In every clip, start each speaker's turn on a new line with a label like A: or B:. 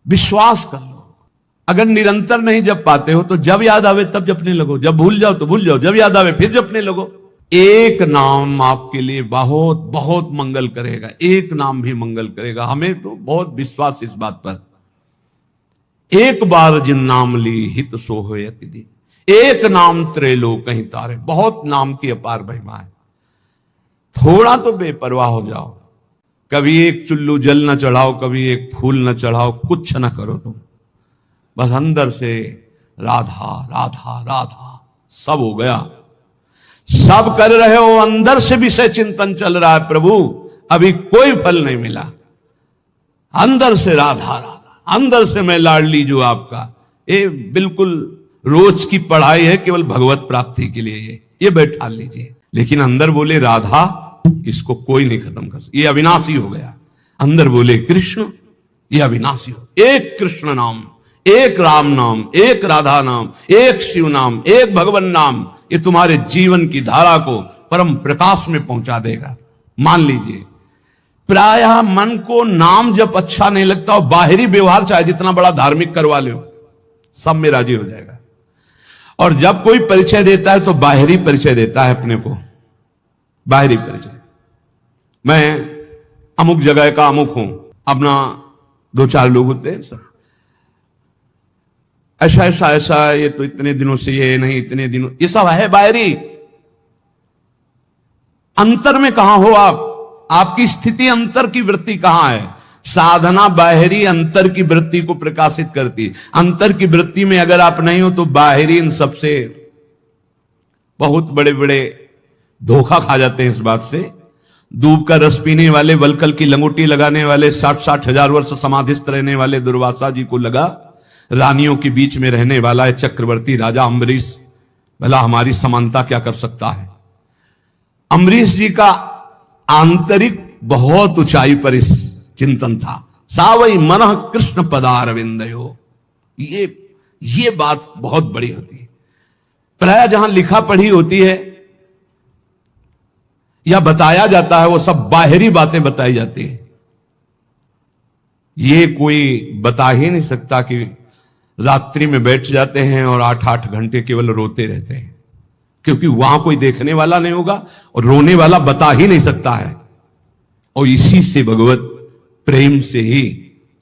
A: विश्वास कर लो। अगर निरंतर नहीं जप पाते हो तो जब याद आवे तब जपने लगो, जब भूल जाओ तो भूल जाओ, जब याद आवे फिर जपने लगो। एक नाम आपके लिए बहुत बहुत मंगल करेगा, एक नाम भी मंगल करेगा। हमें तो बहुत विश्वास इस बात पर। एक बार जिन नाम ली हित सो होय अति दिन, एक नाम त्रैलोक कहीं तारे। बहुत नाम की अपार महिमा है। थोड़ा तो बेपरवाह हो जाओ, कभी एक चुल्लू जल न चढ़ाओ, कभी एक फूल न चढ़ाओ, कुछ न करो तुम, बस अंदर से राधा राधा राधा सब हो गया। सब कर रहे हो, अंदर से विषय चिंतन चल रहा है, प्रभु अभी कोई फल नहीं मिला। अंदर से राधा राधा, अंदर से मैं लाडली जो आपका। ये बिल्कुल रोज की पढ़ाई है, केवल भगवत प्राप्ति के लिए ये बैठा लीजिए। लेकिन अंदर बोले राधा, इसको कोई नहीं खत्म कर सकता, ये अविनाशी हो गया। अंदर बोले कृष्ण, ये अविनाशी हो। एक कृष्ण नाम, एक राम नाम, एक राधा नाम, एक शिव नाम, एक भगवान नाम, ये तुम्हारे जीवन की धारा को परम प्रकाश में पहुंचा देगा। मान लीजिए प्रायः मन को नाम जब अच्छा नहीं लगता और बाहरी व्यवहार चाहे जितना बड़ा धार्मिक करवा लो, सब में राजी हो जाएगा। और जब कोई परिचय देता है तो बाहरी परिचय देता है अपने को, बाहरी परिचय। मैं अमुक जगह का अमुक हूं, अपना दो चार लोग होते हैं सब ऐसा ऐसा ऐसा, ये तो इतने दिनों से, ये नहीं इतने दिनों, ये सब है बाहरी। अंतर में कहां हो आप? आपकी स्थिति अंतर की वृत्ति कहां है? साधना बाहरी अंतर की वृत्ति को प्रकाशित करती। अंतर की वृत्ति में अगर आप नहीं हो तो बाहरी इन सबसे बहुत बड़े बड़े धोखा खा जाते हैं। इस बात से दूब का रस पीने वाले, वलकल की लंगोटी लगाने वाले, 60-60 हजार वर्ष समाधिस्थ रहने वाले दुर्वासा जी को लगा रानियों के बीच में रहने वाला है चक्रवर्ती राजा अम्बरीश, भला हमारी समानता क्या कर सकता है। अम्बरीश जी का आंतरिक बहुत ऊंचाई पर इस चिंतन था। सावई मनः कृष्ण पदारविंदयो, ये बात बहुत बड़ी होती है। प्राय जहां लिखा पढ़ी होती है या बताया जाता है वो सब बाहरी बातें बताई जाती है। ये कोई बता ही नहीं सकता कि रात्रि में बैठ जाते हैं और 8-8 घंटे केवल रोते रहते हैं, क्योंकि वहां कोई देखने वाला नहीं होगा और रोने वाला बता ही नहीं सकता है। और इसी से भगवत प्रेम से ही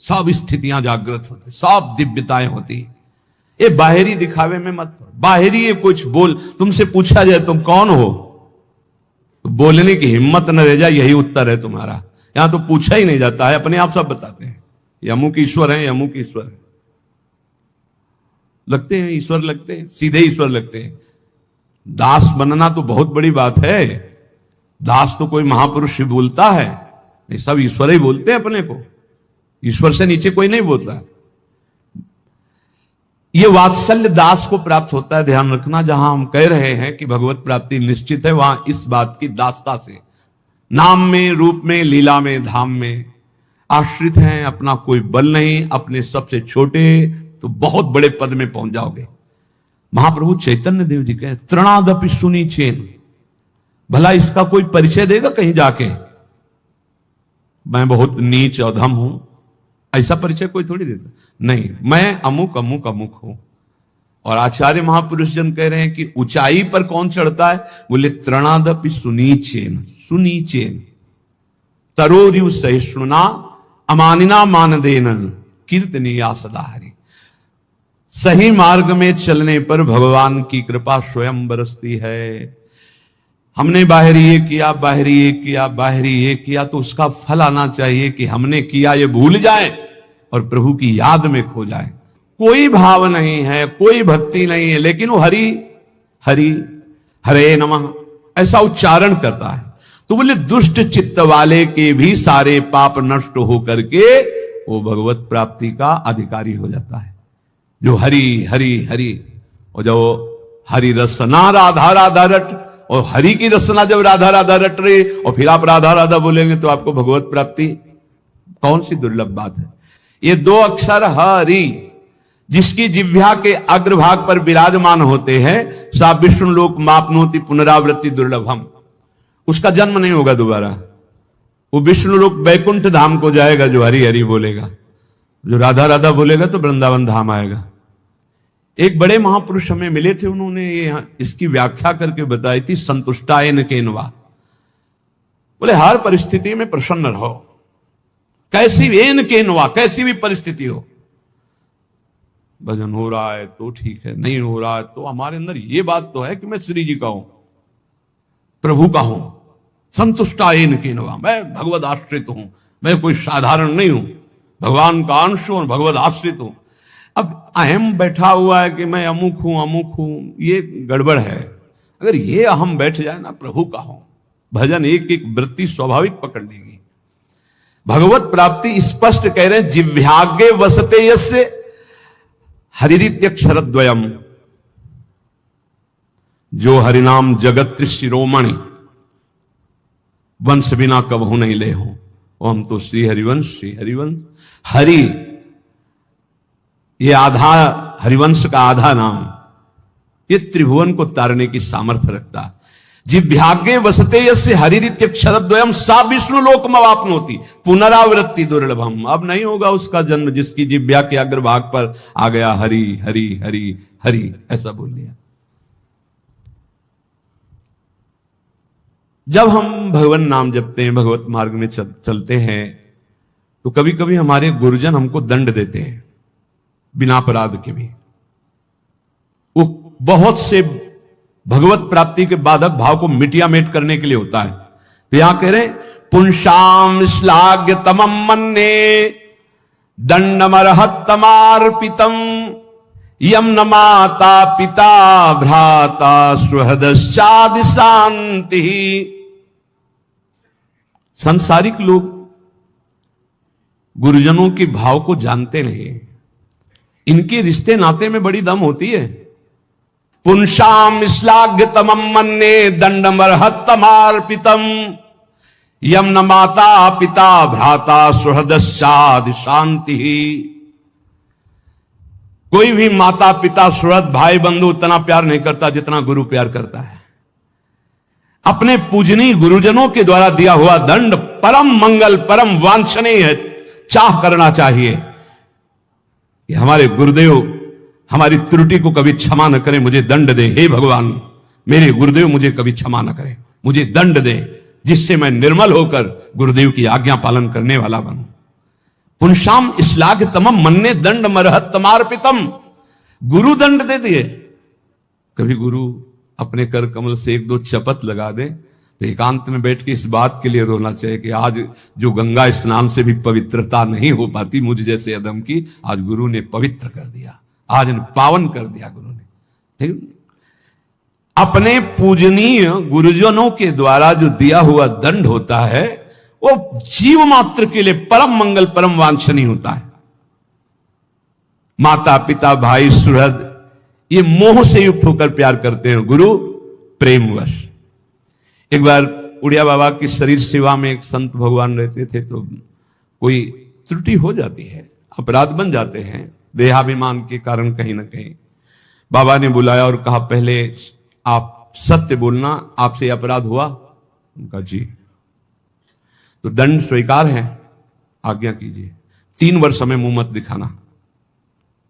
A: सब स्थितियां जागृत होती, सब दिव्यताएं होती। ये बाहरी दिखावे में मत पड़ो। बाहरी ये कुछ बोल, तुमसे पूछा जाए तुम कौन हो, तो बोलने की हिम्मत न रह जाए, यही उत्तर है तुम्हारा। यहां तो पूछा ही नहीं जाता है, अपने आप सब बताते हैं ये अमुक ईश्वर है, अमुक ईश्वर है। लगते हैं ईश्वर, लगते हैं सीधे ईश्वर लगते हैं। दास बनना तो बहुत बड़ी बात है। दास तो कोई महापुरुष ही बोलता है, नहीं सब ईश्वर ही बोलते हैं अपने को। ईश्वर से नीचे कोई नहीं बोलता। ये वात्सल्य दास को प्राप्त होता है। ध्यान रखना, जहां हम कह रहे हैं कि भगवत प्राप्ति निश्चित है, वहां इस बात की दासता से, नाम में, रूप में, लीला में, धाम में आश्रित हैं। अपना कोई बल नहीं, अपने सबसे छोटे तो बहुत बड़े पद में पहुंच जाओगे। महाप्रभु चैतन्य देव जी कहे तृणादपि सुनी चेन, भला इसका कोई परिचय देगा कहीं जाके, मैं बहुत नीच अधम हूं, ऐसा परिचय कोई थोड़ी देता। नहीं, मैं अमुक अमुक अमुक हूं। और आचार्य महापुरुष जन कह रहे हैं कि ऊंचाई पर कौन चढ़ता है? बोले तृणादपि सुनीचेन, सुनीचेन तरोरियु सहिष्णुना अमानिना मानदेन कीर्तनीया सदा हरि। सही मार्ग में चलने पर भगवान की कृपा स्वयं बरसती है। हमने बाहरी ये किया, बाहरी ये किया, बाहरी ये किया, तो उसका फल आना चाहिए कि हमने किया ये भूल जाए और प्रभु की याद में खो जाए। कोई भाव नहीं है, कोई भक्ति नहीं है, लेकिन वो हरि हरि हरे नमः ऐसा उच्चारण करता है। तो बोले दुष्ट चित्त वाले के भी सारे पाप नष्ट हो करके वो भगवत प्राप्ति का अधिकारी हो जाता है। जो हरि हरि हरि, और जो हरि रसना राधा राधा रट, और हरि की रसना जब राधा राधा रट रही और फिर आप राधा राधा बोलेंगे तो आपको भगवत प्राप्ति, कौन सी दुर्लभ बात है। ये दो अक्षर हरि जिसकी जिह्वा के अग्रभाग पर विराजमान होते हैं, सा विष्णु लोक मापनोति पुनरावृत्ति दुर्लभम, उसका जन्म नहीं होगा दोबारा। वो विष्णु लोक वैकुंठ धाम को जाएगा जो हरि हरि बोलेगा। जो राधा राधा बोलेगा तो वृंदावन धाम आएगा। एक बड़े महापुरुष हमें मिले थे, उन्होंने ये इसकी व्याख्या करके बताई थी, संतुष्टायन केनवा। बोले हर परिस्थिति में प्रसन्न रहो, कैसी भी एन केनवा, कैसी भी परिस्थिति हो। भजन हो रहा है तो ठीक है, नहीं हो रहा है तो हमारे अंदर ये बात तो है कि मैं श्री जी का हूं, प्रभु का हूं। संतुष्टायन केनवा, मैं भगवत आश्रित हूं, मैं कोई साधारण नहीं हूं, भगवान का अंश हूं और भगवत आश्रित हूं। अब अहम बैठा हुआ है कि मैं अमुक हूं, ये गड़बड़ है। अगर ये अहम बैठ जाए ना, प्रभु का हूं, भजन एक एक वृत्ति स्वाभाविक पकड़ लेगी। भगवत प्राप्ति स्पष्ट कह रहे हैं, जिव्याग्ये वसते यस्य हरिरित्यक्षरद्वयम्, जो हरिनाम जगत शिरोमणि, वंश बिना कबहू नहीं ले हो। ओम तो श्री हरिवंश, श्री हरिवंश। हरि ये आधा, हरिवंश का आधा नाम, ये त्रिभुवन को तारने की सामर्थ्य रखता है। जिव्याग्ये वसते यस्य हरिरित्यक्षरद्वयम् सा विष्णु लोकमवाप्नोति पुनरावृत्ति दुर्लभम। अब नहीं होगा उसका जन्म जिसकी जिव्या के अग्रभाग पर आ गया हरि हरि हरि हरि, ऐसा बोल लिया। जब हम भगवान नाम जपते हैं, भगवत मार्ग में चलते हैं, तो कभी कभी हमारे गुरुजन हमको दंड देते हैं बिना अपराध के भी। वो बहुत से भगवत प्राप्ति के बाधक भाव को मिटियामेट करने के लिए होता है। तो यहां कह रहे पुंसाम श्लाघ्य तमम मन्ने दंडमर्हत्तमार्पितम यम न माता पिता भ्राता सुहृदश्चादि शांति। संसारिक लोग गुरुजनों के भाव को जानते नहीं, इनके रिश्ते नाते में बड़ी दम होती है। पुंसाम श्लाघ्य तमम मन्ने दंडमर्हत्तमार्पितम यम न माता पिता भ्राता सुहृदश्चादि शांति। कोई भी माता पिता सुहृद भाई बंधु उतना प्यार नहीं करता जितना गुरु प्यार करता है। अपने पूजनीय गुरुजनों के द्वारा दिया हुआ दंड परम मंगल, परम वांछनीय है। चाह करना चाहिए कि हमारे गुरुदेव हमारी त्रुटि को कभी क्षमा न करें, मुझे दंड दे। हे भगवान, मेरे गुरुदेव मुझे कभी क्षमा न करें, मुझे दंड दे, जिससे मैं निर्मल होकर गुरुदेव की आज्ञा पालन करने वाला बनूं। पुंसाम श्लाघ्य तमम मन्ने दंडमर्हत्तमार्पितम, गुरु दंड दे दिए। कभी गुरु अपने कर कमल से एक दो चपत लगा दे तो एकांत में बैठ के इस बात के लिए रोना चाहिए कि आज जो गंगा स्नान से भी पवित्रता नहीं हो पाती मुझ जैसे अदम की, आज गुरु ने पवित्र कर दिया, आज ने पावन कर दिया गुरु ने। ठीक, अपने पूजनीय गुरुजनों के द्वारा जो दिया हुआ दंड होता है वो जीव मात्र के लिए परम मंगल, परम वांछनीय होता है। माता पिता भाई सुहृद ये मोह से युक्त होकर प्यार करते हैं, गुरु प्रेमवश। एक बार उड़िया बाबा की शरीर सेवा में एक संत भगवान रहते थे, तो कोई त्रुटि हो जाती है, अपराध बन जाते हैं देहाभिमान के कारण कहीं ना कहीं। बाबा ने बुलाया और कहा पहले आप सत्य बोलना, आपसे अपराध हुआ? उनका जी। तो दंड स्वीकार है, आज्ञा कीजिए, 3 वर्ष हमें मुंह मत दिखाना,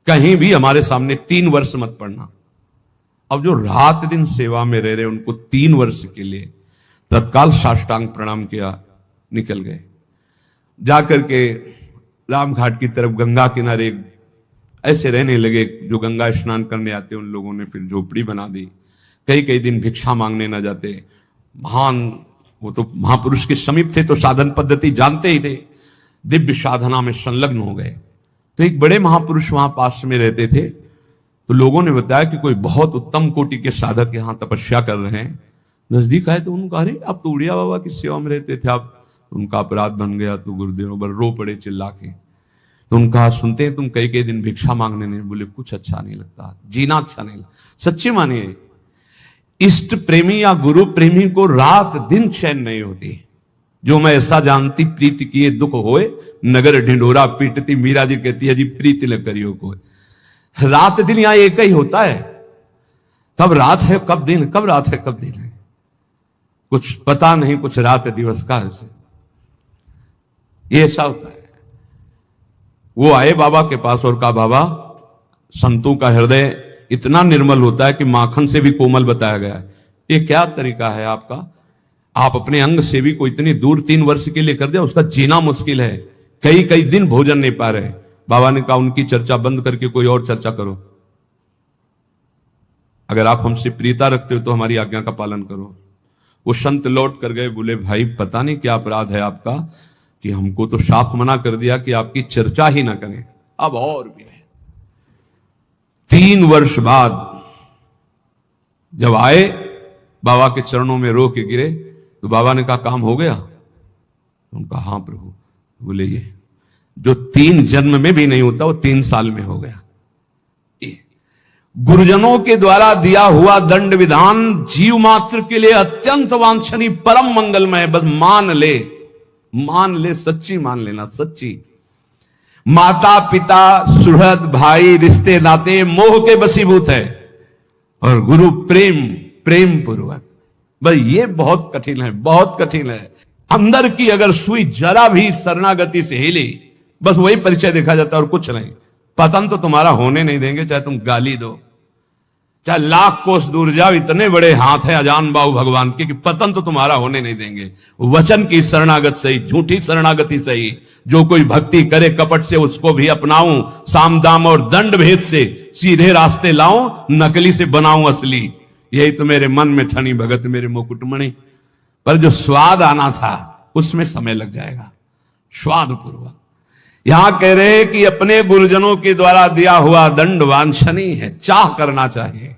A: कहीं भी हमारे सामने 3 वर्ष मत पढ़ना। अब जो रात दिन सेवा में रह रहे उनको 3 वर्ष के लिए तत्काल साष्टांग प्रणाम किया, निकल गए। जाकर के रामघाट की तरफ गंगा किनारे ऐसे रहने लगे। जो गंगा स्नान करने आते उन लोगों ने फिर झोपड़ी बना दी। कई दिन भिक्षा मांगने ना जाते। महान, वो तो महापुरुष के समीप थे तो साधन पद्धति जानते ही थे, दिव्य साधना में संलग्न हो गए। तो एक बड़े महापुरुष वहां पास में रहते थे, तो लोगों ने बताया कि कोई बहुत उत्तम कोटि के साधक यहां तपस्या कर रहे हैं। नजदीक आए तो उन्होंने कहा, अरे आप तो उड़िया बाबा की सेवा में रहते थे, आप उनका अपराध बन गया। तो गुरुदेव पर रो पड़े चिल्ला के। तो उनका सुनते हैं तुम कई दिन भिक्षा मांगने नहीं। बोले कुछ अच्छा नहीं लगता, जीना अच्छा नहीं लगता। सच्ची मानिए, इष्ट प्रेमी या गुरु प्रेमी को रात दिन चैन नहीं होती। जो मैं ऐसा जानती प्रीति किए दुख होए, नगर ढिंडोरा पीटती। मीरा जी कहती है जी प्रीति न करियो को। रात दिन यहां एक ही होता है, कब रात है कब दिन, कब रात है कब दिन है कुछ पता नहीं, कुछ रात दिवस का ऐसे ये ऐसा होता है। वो आए बाबा के पास और कहा, बाबा संतों का हृदय इतना निर्मल होता है कि माखन से भी कोमल बताया गया है, ये क्या तरीका है आपका? आप अपने अंग सेवी को इतनी दूर 3 वर्ष के लिए कर दिया, उसका जीना मुश्किल है, कई कई दिन भोजन नहीं पा रहे। बाबा ने कहा, उनकी चर्चा बंद करके कोई और चर्चा करो, अगर आप हमसे प्रीता रखते हो तो हमारी आज्ञा का पालन करो। वो संत लौट कर गए, बोले भाई पता नहीं क्या अपराध है आपका कि हमको तो साफ मना कर दिया कि आपकी चर्चा ही ना करें, अब और भी है। 3 वर्ष बाद जब आए, बाबा के चरणों में रो के गिरे, तो बाबा ने कहा काम हो गया? उनका हाँ प्रभु। बोले ये जो 3 जन्म में भी नहीं होता वो 3 साल में हो गया। गुरुजनों के द्वारा दिया हुआ दंड विधान जीव मात्र के लिए अत्यंत वांछनीय, परम मंगलमय है। बस मान ले, सच्ची मान लेना, सच्ची। माता पिता सुहृद भाई रिश्ते नाते मोह के बसीभूत है, और गुरु प्रेम पूर्वक। बस ये बहुत कठिन है, बहुत कठिन है। अंदर की अगर सुई जरा भी शरणागति से हिली, बस वही परिचय देखा जाता है और कुछ नहीं। पतन तो तुम्हारा होने नहीं देंगे, चाहे तुम गाली दो, चाहे लाख कोस दूर जाओ, इतने बड़े हाथ है अजान बाहु भगवान के कि पतन तो तुम्हारा होने नहीं देंगे। वचन की शरणागत सही, झूठी शरणागति सही। जो कोई भक्ति करे कपट से उसको भी अपनाऊं, साम दाम और दंड भेद से सीधे रास्ते लाऊं, नकली से बनाऊं असली। यही तो मेरे मन में ठनी भगत मेरे मुकुटमणि। पर जो स्वाद आना था उसमें समय लग जाएगा, स्वाद पूर्वक। यहां कह रहे हैं कि अपने गुरुजनों के द्वारा दिया हुआ दंड वांछनीय है, चाह करना चाहिए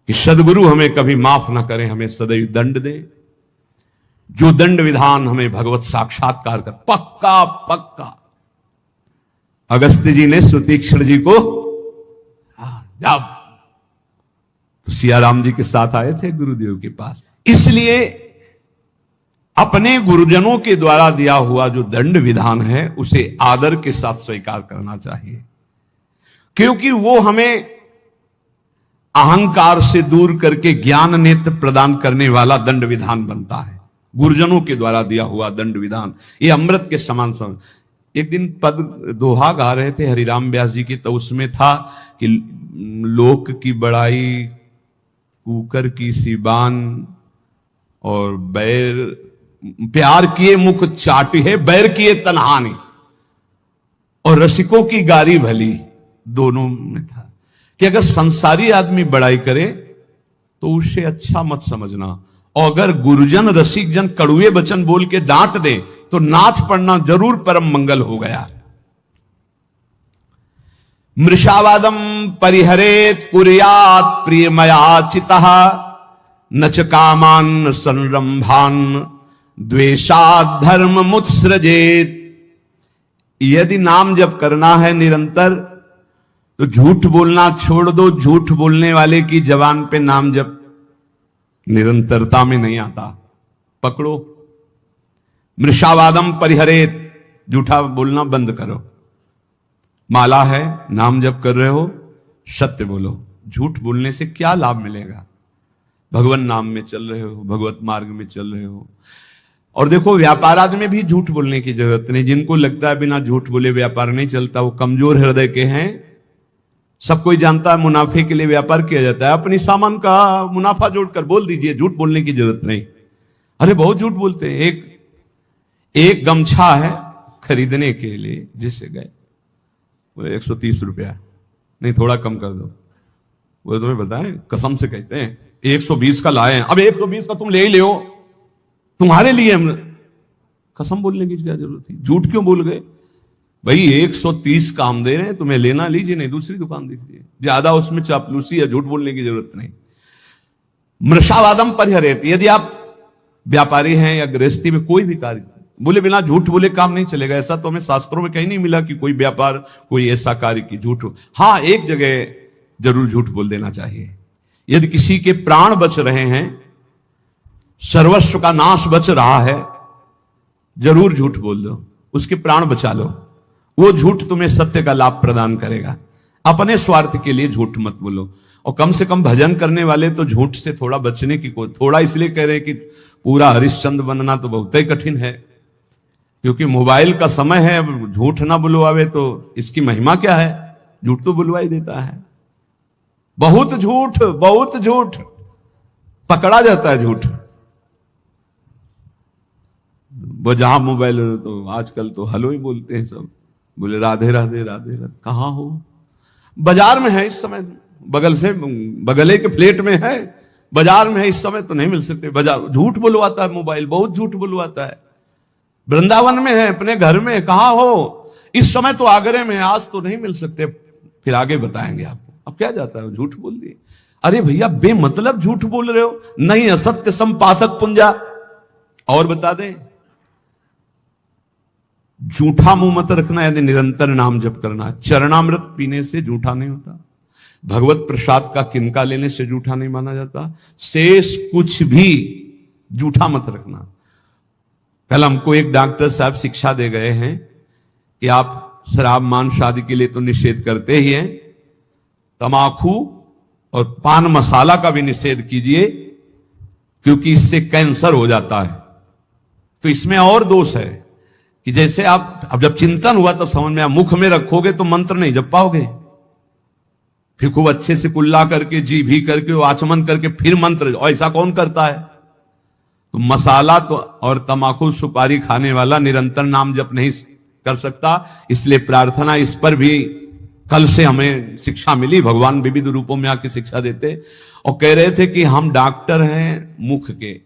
A: कि सदगुरु हमें कभी माफ ना करें, हमें सदैव दंड दें। जो दंड विधान हमें भगवत साक्षात्कार कर, पक्का पक्का। अगस्त्य जी ने सुतीक्ष्ण जी को जब तो सियाराम जी के साथ आए थे गुरुदेव के पास, इसलिए अपने गुरुजनों के द्वारा दिया हुआ जो दंड विधान है उसे आदर के साथ स्वीकार करना चाहिए, क्योंकि वो हमें अहंकार से दूर करके ज्ञान नेत्र प्रदान करने वाला दंड विधान बनता है। गुरुजनों के द्वारा दिया हुआ दंड विधान ये अमृत के समान समान। एक दिन पद दोहा गा रहे थे हरिराम व्यास जी की, तो उसमें था कि लोक की बड़ाई कुकर की सिबान, और प्यार किए मुख चाटी है, बैर किए तनहानी, और रसिकों की गारी भली। दोनों में था कि अगर संसारी आदमी बड़ाई करे तो उसे अच्छा मत समझना, और अगर गुरुजन रसिक जन कड़ुए वचन बोल के डांट दे तो नाच पड़ना जरूर परम मंगल हो गया। मृषावादम परिहरेत कुर्यात प्रियमयाचितः, न च कामान संरंभान द्वेषात् धर्म मुत्सृजेत। यदि नाम जप करना है निरंतर तो झूठ बोलना छोड़ दो। झूठ बोलने वाले की जबान पे नाम जप निरंतरता में नहीं आता, पकड़ो। मृषावादम परिहरेत, झूठा बोलना बंद करो। माला है, नाम जप कर रहे हो, सत्य बोलो। झूठ बोलने से क्या लाभ मिलेगा? भगवान नाम में चल रहे हो, भगवत मार्ग में चल रहे हो। और देखो, व्यापार आदि में भी झूठ बोलने की जरूरत नहीं। जिनको लगता है बिना झूठ बोले व्यापार नहीं चलता, वो कमजोर हृदय के हैं। सब कोई जानता है मुनाफे के लिए व्यापार किया जाता है। अपनी सामान का मुनाफा जोड़कर बोल दीजिए, झूठ बोलने की जरूरत नहीं। अरे बहुत झूठ बोलते हैं। एक गमछा है खरीदने के लिए, जिससे गए वो 130 रुपया, नहीं थोड़ा कम कर दो। वो तुम्हें बताएं, कसम से कहते हैं 120 का लाए हैं। अब 120 का तुम ले ही ले, तुम्हारे लिए हम कसम बोलने की क्या जरूरत थी? झूठ क्यों बोल गए? भाई 130 का हम दे रहे हैं, तुम्हें लेना लीजिए, नहीं दूसरी दुकान दीजिए। ज्यादा उसमें चापलूसी या झूठ बोलने की जरूरत नहीं। मृषावादम परिहरेत, यदि आप व्यापारी हैं या गृहस्थी में कोई भी कार्य बोले बिना झूठ बोले काम नहीं चलेगा। ऐसा तो हमें शास्त्रों में कहीं नहीं मिला कि कोई व्यापार कोई ऐसा कार्य की झूठ हो। हाँ, एक जगह जरूर झूठ बोल देना चाहिए। यदि किसी के प्राण बच रहे हैं, सर्वस्व का नाश बच रहा है, जरूर झूठ बोल दो, उसके प्राण बचा लो। वो झूठ तुम्हें सत्य का लाभ प्रदान करेगा। अपने स्वार्थ के लिए झूठ मत बोलो। और कम से कम भजन करने वाले तो झूठ से थोड़ा बचने की थोड़ा इसलिए कह रहे हैं कि पूरा हरिश्चंद्र बनना तो बहुत ही कठिन है। क्योंकि मोबाइल का समय है, अब झूठ ना बुलवावे तो इसकी महिमा क्या है। झूठ तो बुलवा ही देता है, बहुत झूठ पकड़ा जाता है झूठ। वो जहां मोबाइल तो आजकल तो हेलो ही बोलते हैं सब, बोले राधे राधे राधे राधे। कहां हो? बाजार में है इस समय, बगल से बगले के फ्लैट में है, बाजार में है इस समय, तो नहीं मिल सकते। बाजार झूठ बुलवाता है मोबाइल, बहुत झूठ बुलवाता है। वृंदावन में है, अपने घर में, कहां हो? इस समय तो आगरे में, आज तो नहीं मिल सकते, फिर आगे बताएंगे आपको। अब क्या जाता है, झूठ बोल दिए। अरे भैया बेमतलब झूठ बोल रहे हो, नहीं असत्य संपादक पुंजा। और बता दें, झूठा मुंह मत रखना यदि निरंतर नाम जप करना। चरणामृत पीने से झूठा नहीं होता, भगवत प्रसाद का किनका लेने से झूठा नहीं माना जाता। शेष कुछ भी झूठा मत रखना। कल हमको एक डॉक्टर साहब शिक्षा दे गए हैं कि आप शराब मांस शादी के लिए तो निषेध करते ही हैं, तमाकू और पान मसाला का भी निषेध कीजिए, क्योंकि इससे कैंसर हो जाता है। तो इसमें और दोष है कि जैसे आप, अब जब चिंतन हुआ तब समझ में आया, मुख में रखोगे तो मंत्र नहीं जप पाओगे, फिर खूब अच्छे से कुल्ला करके जी भी करके आचमन करके फिर मंत्र, ऐसा कौन करता है। तो मसाला तो और तमाकू सुपारी खाने वाला निरंतर नाम जप नहीं कर सकता। इसलिए प्रार्थना इस पर भी कल से हमें शिक्षा मिली, भगवान विविध रूपों में आके शिक्षा देते और कह रहे थे कि हम डॉक्टर हैं मुख के,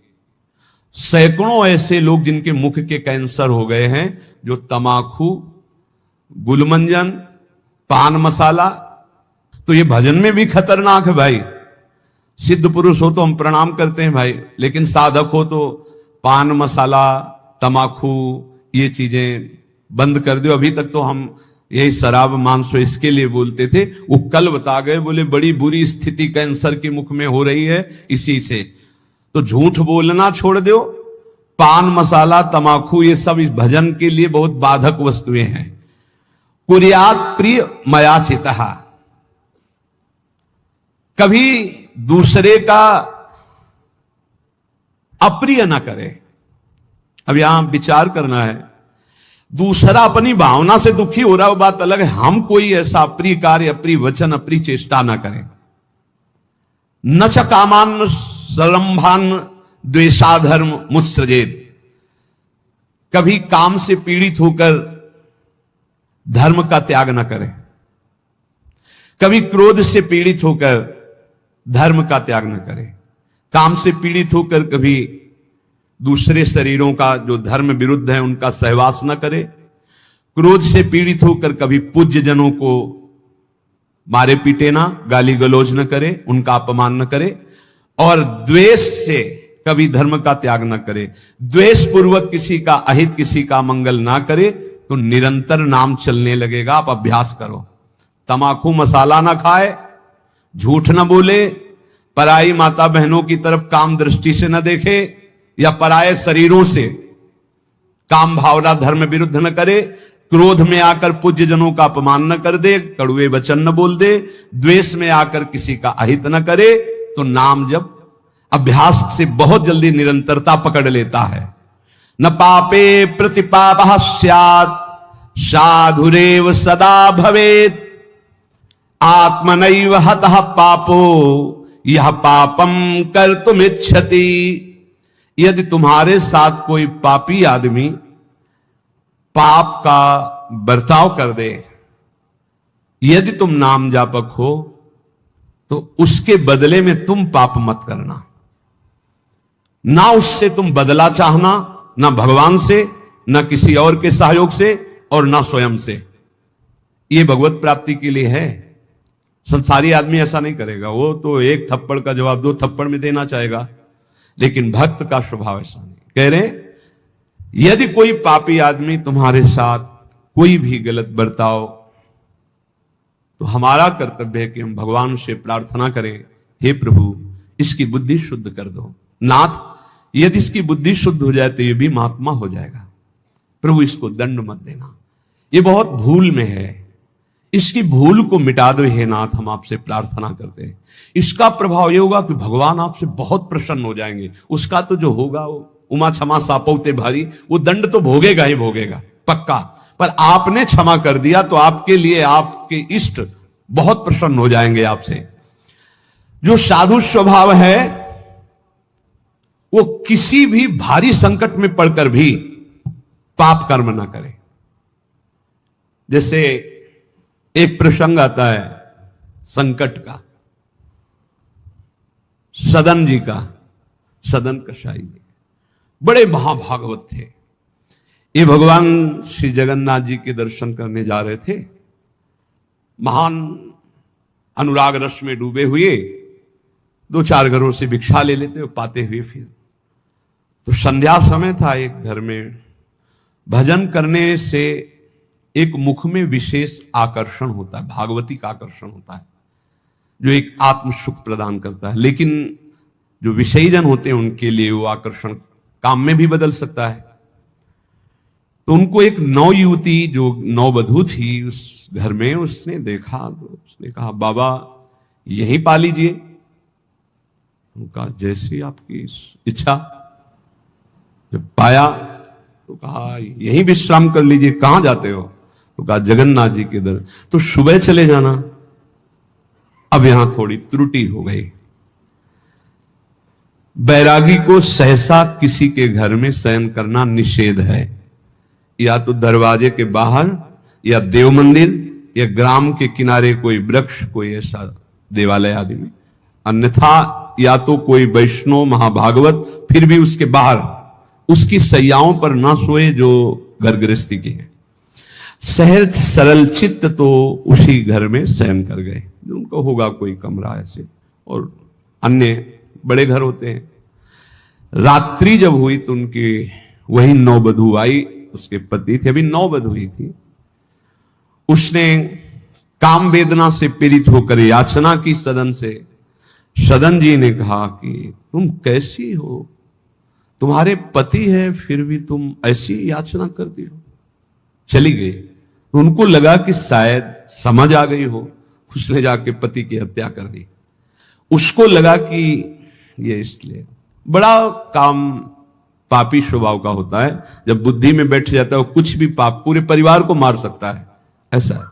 A: सैकड़ों ऐसे लोग जिनके मुख के कैंसर हो गए हैं, जो तमाकू, गुलमंजन, पान मसाला, तो ये भजन में भी खतरनाक है भाई। सिद्ध पुरुष हो तो हम प्रणाम करते हैं भाई, लेकिन साधक हो तो पान मसाला, तमाकू, ये चीजें बंद कर दो। अभी तक तो हम यही शराब मांस इसके लिए बोलते थे, वो कल बता गए, बोले बड़ी बुरी स्थिति कैंसर के मुख में हो रही है इसी से। तो झूठ बोलना छोड़ दो। पान मसाला तमाकू ये सब इस भजन के लिए बहुत बाधक वस्तुएं हैं। कुर्यात प्रिय मया चितः, कभी दूसरे का अप्रिय ना करे। अब यहां विचार करना है, दूसरा अपनी भावना से दुखी हो रहा है वो बात अलग है, हम कोई ऐसा अप्रिय कार्य, अप्रिय वचन, अप्रिय चेष्टा ना करें। न च कामान सरंभान द्वेषाधर्म मुत्सृजेत, कभी काम से पीड़ित होकर धर्म का त्याग न करें, कभी क्रोध से पीड़ित होकर धर्म का त्याग न करें, काम से पीड़ित होकर कभी दूसरे शरीरों का जो धर्म विरुद्ध है उनका सहवास न करे, क्रोध से पीड़ित होकर कभी पूज्य जनों को मारे पीटे ना, गाली गलौज न करे, उनका अपमान न करे, और द्वेष से कभी धर्म का त्याग न करे। द्वेष पूर्वक किसी का अहित, किसी का मंगल ना करे, तो निरंतर नाम चलने लगेगा। आप अभ्यास करो, तमाकू मसाला ना खाए, झूठ न बोले, पराई माता बहनों की तरफ काम दृष्टि से न देखे, या पराये शरीरों से काम भावना धर्म विरुद्ध न करे, क्रोध में आकर पूज्य जनों का अपमान न कर दे, कड़ुए वचन न बोल दे, द्वेष में आकर किसी का अहित न करे, तो नाम जब अभ्यास से बहुत जल्दी निरंतरता पकड़ लेता है। न पापे प्रतिपापः स्यात् साधुरेव सदा भवेत्, आत्मनैव हतः पापो यह पापम कर्तुमिच्छति। यदि तुम्हारे साथ कोई पापी आदमी पाप का बर्ताव कर दे, यदि तुम नाम जापक हो, तो उसके बदले में तुम पाप मत करना। ना उससे तुम बदला चाहना, ना भगवान से, ना किसी और के सहयोग से, और ना स्वयं से। यह भगवत प्राप्ति के लिए है। संसारी आदमी ऐसा नहीं करेगा, वो तो एक थप्पड़ का जवाब दो थप्पड़ में देना चाहेगा, लेकिन भक्त का स्वभाव ऐसा नहीं। कह रहे यदि कोई पापी आदमी तुम्हारे साथ कोई भी गलत बर्ताव, तो हमारा कर्तव्य है कि हम भगवान से प्रार्थना करें, हे प्रभु इसकी बुद्धि शुद्ध कर दो। नाथ यदि इसकी बुद्धि शुद्ध हो जाए तो ये भी महात्मा हो जाएगा, प्रभु इसको दंड मत देना, ये बहुत भूल में है, इसकी भूल को मिटा दो हे नाथ, हम आपसे प्रार्थना करते हैं। इसका प्रभाव ये होगा कि भगवान आपसे बहुत प्रसन्न हो जाएंगे, उसका तो जो होगा वो उमा क्षमा सापौते भारी, वो दंड तो भोगेगा ही भोगेगा पक्का, पर आपने क्षमा कर दिया तो आपके लिए आपके इष्ट बहुत प्रसन्न हो जाएंगे आपसे। जो साधु स्वभाव है वो किसी भी भारी संकट में पड़कर भी पाप कर्म ना करे। जैसे एक प्रसंग आता है संकट का, सदन जी का, सदन कसाई जी बड़े महाभागवत थे। ये भगवान श्री जगन्नाथ जी के दर्शन करने जा रहे थे, महान अनुराग रस में डूबे हुए, दो चार घरों से भिक्षा ले लेते हो पाते हुए। फिर तो संध्या समय था, एक घर में भजन करने से एक मुख में विशेष आकर्षण होता है, भागवती का आकर्षण होता है जो एक आत्म सुख प्रदान करता है। लेकिन जो विषयी जन होते हैं उनके लिए वो आकर्षण काम में भी बदल सकता है। तो उनको एक नौ युवती जो नववधू थी उस घर में, उसने देखा तो उसने कहा बाबा यहीं पा लीजिए। उनका जैसी आपकी इच्छा। जब पाया तो कहा यहीं विश्राम कर लीजिए। कहां जाते हो? तो कहा जगन्नाथ जी के दर। तो सुबह चले जाना। अब यहां थोड़ी त्रुटि हो गई। बैरागी को सहसा किसी के घर में शयन करना निषेध है, या तो दरवाजे के बाहर या देव मंदिर या ग्राम के किनारे कोई वृक्ष, कोई ऐसा देवालय आदि में, अन्यथा या तो कोई वैष्णव महाभागवत, फिर भी उसके बाहर उसकी सैयाओं पर ना सोए जो घर गृहस्थी के हैं। सहज सरल चित्त तो उसी घर में शयन कर गए। उनको होगा कोई कमरा ऐसे, और अन्य बड़े घर होते हैं। रात्रि जब हुई तो उनकी वही नववधू आई, उसके पति थे, अभी नववधू हुई थी। उसने काम वेदना से पीड़ित होकर याचना की सदन से। सदन जी ने कहा कि तुम कैसी हो, तुम्हारे पति है फिर भी तुम ऐसी याचना करती हो। चली गई। तो उनको लगा कि शायद समझ आ गई हो, उसने जाके पति की हत्या कर दी। उसको लगा कि ये इसलिए बड़ा काम पापी स्वभाव का होता है, जब बुद्धि में बैठ जाता है वो कुछ भी पाप पूरे परिवार को मार सकता है। ऐसा है,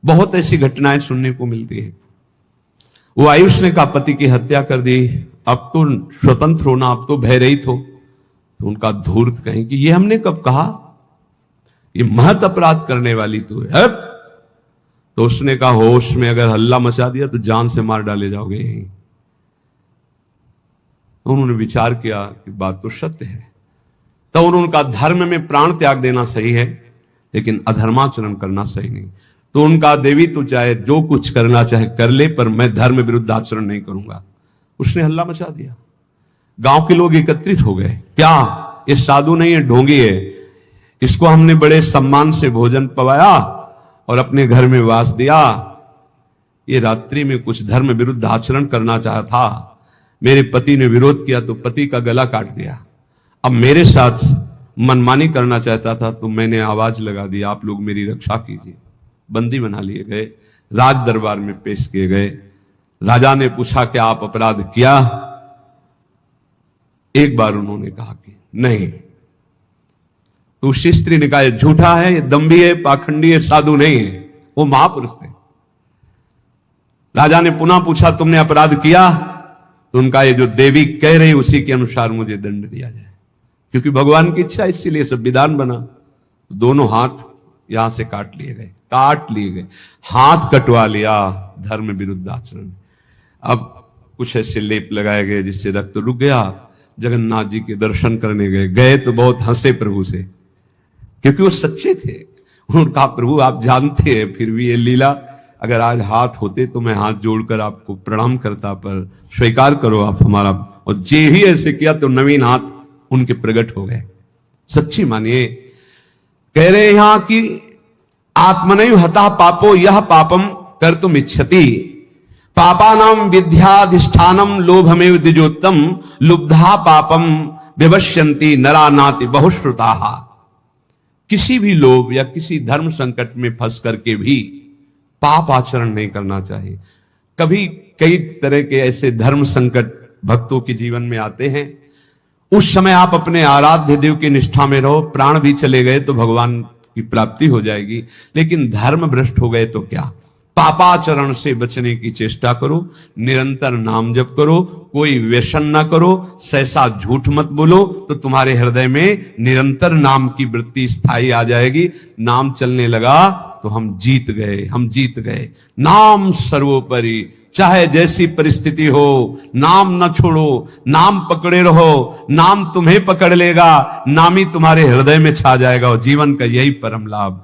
A: बहुत ऐसी घटनाएं सुनने को मिलती है। वो आयुष ने कहा पति की हत्या कर दी, अब तो स्वतंत्र होना, अब तो भयरहित हो। तो उनका धूर्त कहें कि ये हमने कब कहा, ये महत अपराध करने वाली तू है। तो उसने कहा होश में अगर हल्ला मचा दिया तो जान से मार डाले जाओगे यहीं। उन्होंने विचार किया कि बात तो सत्य है। तो उन्होंने कहा धर्म में प्राण त्याग देना सही है, लेकिन अधर्माचरण करना सही नहीं। तो उनका देवी तो चाहे जो कुछ करना चाहे कर ले, पर मैं धर्म विरुद्ध आचरण नहीं करूंगा। उसने हल्ला मचा दिया। गांव के लोग एकत्रित हो गए। क्या ये साधु नहीं है, ढोंगी है, इसको हमने बड़े सम्मान से भोजन पवाया और अपने घर में वास दिया। ये रात्रि में कुछ धर्म विरुद्ध आचरण करना चाहा था, मेरे पति ने विरोध किया तो पति का गला काट दिया। अब मेरे साथ मनमानी करना चाहता था तो मैंने आवाज लगा दी, आप लोग मेरी रक्षा कीजिए। बंदी बना लिए गए, राज दरबार में पेश किए गए। राजा ने पूछा कि आप अपराध किया? एक बार उन्होंने कहा कि नहीं। तो उसी स्त्री ने कहा ये झूठा है, ये दंभी है, पाखंडी है, साधु नहीं है, वो महापुरुष थे। राजा ने पुनः पूछा तुमने अपराध किया? तो उनका ये जो देवी कह रही उसी के अनुसार मुझे दंड दिया जाए, क्योंकि भगवान की इच्छा, इसीलिए सब विधान बना। तो दोनों हाथ यहां से काट लिए गए, हाथ कटवा लिया धर्म विरुद्ध आचरण। अब कुछ ऐसे लेप लगाए गए जिससे रक्त रुक गया। जगन्नाथ जी के दर्शन करने गए तो बहुत हंसे प्रभु से, क्योंकि वो सच्चे थे। उन्होंने कहा प्रभु आप जानते हैं फिर भी ये लीला, अगर आज हाथ होते तो मैं हाथ जोड़कर आपको प्रणाम करता, पर स्वीकार करो आप हमारा। और जे ही ऐसे किया तो नवीन हाथ उनके प्रकट हो गए। सच्ची मानिए, कह रहे यहां कि आत्मनैव हता पापो यह पापम कर्तुम इच्छति, पापानाम विद्याधिष्ठानम लोभमेव द्विजोत्तम, लुब्धा पापम विवश्यन्ति नरा नाति बहुश्रुताः। किसी भी लोभ या किसी धर्म संकट में फंस करके भी पाप आचरण नहीं करना चाहिए। कभी कई तरह के ऐसे धर्म संकट भक्तों के जीवन में आते हैं, उस समय आप अपने आराध्य देव की निष्ठा में रहो, प्राण भी चले गए तो भगवान की प्राप्ति हो जाएगी। लेकिन धर्म भ्रष्ट हो गए तो क्या? पापाचरण से बचने की चेष्टा करो, निरंतर नाम जप करो, कोई व्यसन ना करो, सहसा झूठ मत बोलो, तो तुम्हारे हृदय में निरंतर नाम की वृत्ति स्थायी आ जाएगी। नाम चलने लगा तो हम जीत गए, हम जीत गए। नाम सर्वोपरि, चाहे जैसी परिस्थिति हो, नाम न छोड़ो, नाम पकड़े रहो, नाम तुम्हें पकड़ लेगा, नाम ही तुम्हारे हृदय में छा जाएगा और जीवन का यही परम लाभ।